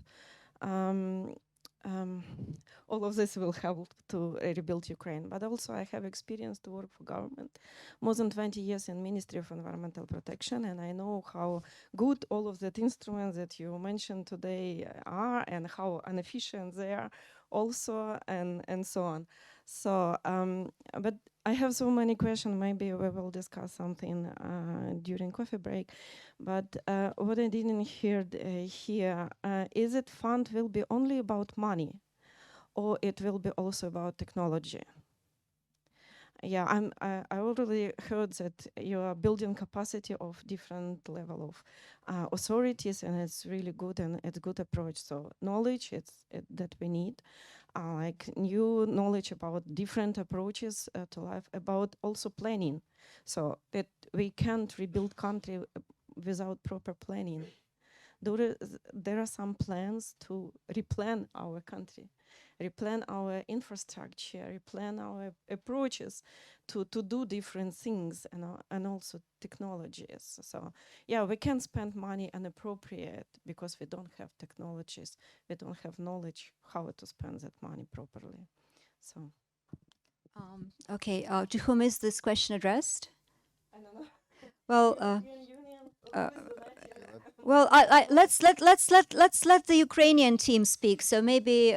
[SPEAKER 9] all of this will help to rebuild Ukraine. But also I have experience to work for government, more than 20 years in Ministry of Environmental Protection, and I know how good all of that instruments that you mentioned today are and how inefficient they are also, and so on. So, but I have so many questions, maybe we will discuss something during coffee break. But what I didn't hear here, is it fund will be only about money, or it will be also about technology? Yeah, I already heard that you are building capacity of different level of authorities, and it's really good, and it's good approach. So knowledge, that we need, like new knowledge about different approaches to life, about also planning, so that we can't rebuild country without proper planning. There are some plans to replan our country, replan our infrastructure, replan our approaches to do different things, and also technologies. So yeah, we can spend money inappropriate because we don't have technologies, we don't have knowledge how to spend that money properly. So
[SPEAKER 1] Okay, to whom is this question addressed?
[SPEAKER 9] I don't know.
[SPEAKER 1] Well,
[SPEAKER 9] Union,
[SPEAKER 1] let's let the Ukrainian team speak. So maybe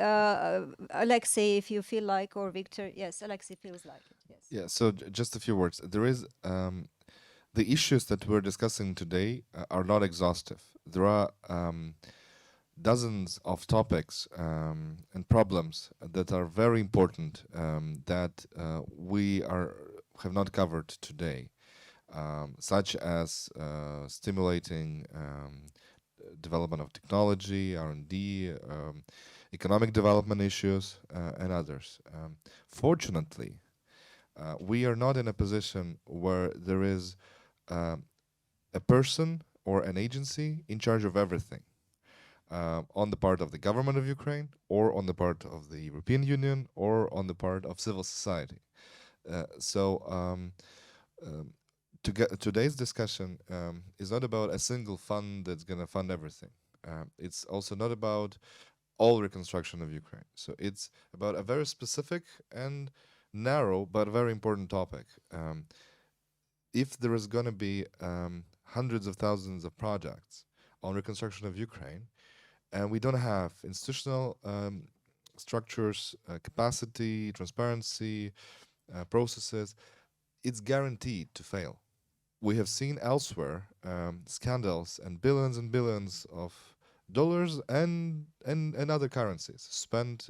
[SPEAKER 1] Alexei, if you feel like, or Victor. Yes, Alexei feels like it. Yes.
[SPEAKER 2] Yeah, so just a few words. There is the issues that we're discussing today are not exhaustive. There are dozens of topics and problems that are very important that we have not covered today. such as stimulating development of technology, R&D, economic development issues, and others. Fortunately, we are not in a position where there is a person or an agency in charge of everything on the part of the government of Ukraine, or on the part of the European Union, or on the part of civil society. Today's discussion is not about a single fund that's going to fund everything. It's also not about all reconstruction of Ukraine. So it's about a very specific and narrow but very important topic. If there is going to be hundreds of thousands of projects on reconstruction of Ukraine, and we don't have institutional structures, capacity, transparency, processes, it's guaranteed to fail. We have seen elsewhere scandals and billions of dollars and other currencies spent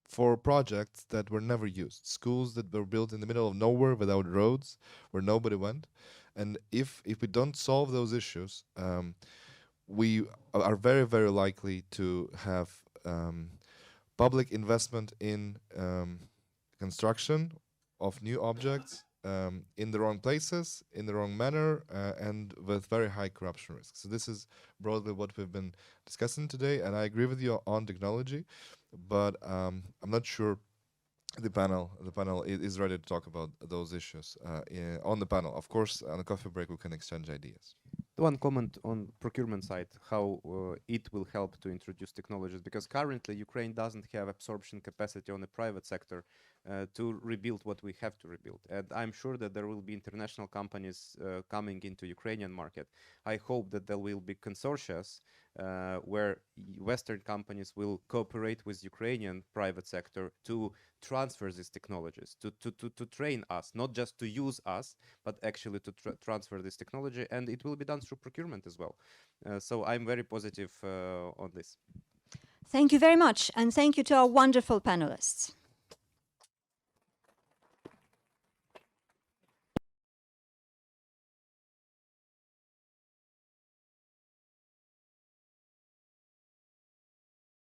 [SPEAKER 2] for projects that were never used. Schools that were built in the middle of nowhere without roads, where nobody went. And if we don't solve those issues, we are very, very likely to have public investment in construction of new objects in the wrong places, in the wrong manner, and with very high corruption risks. So this is broadly what we've been discussing today, and I agree with you on technology, but I'm not sure the panel is ready to talk about those issues on the panel. Of course, on the coffee break, we can exchange ideas.
[SPEAKER 4] One comment on procurement side, how it will help to introduce technologies, because currently Ukraine doesn't have absorption capacity on the private sector to rebuild what we have to rebuild. And I'm sure that there will be international companies coming into Ukrainian market. I hope that there will be consortia where Western companies will cooperate with Ukrainian private sector to transfer these technologies, to train us, not just to use us, but actually to transfer this technology, and it will be done through procurement as well. So I'm very positive on this.
[SPEAKER 1] Thank you very much, and thank you to our wonderful panelists.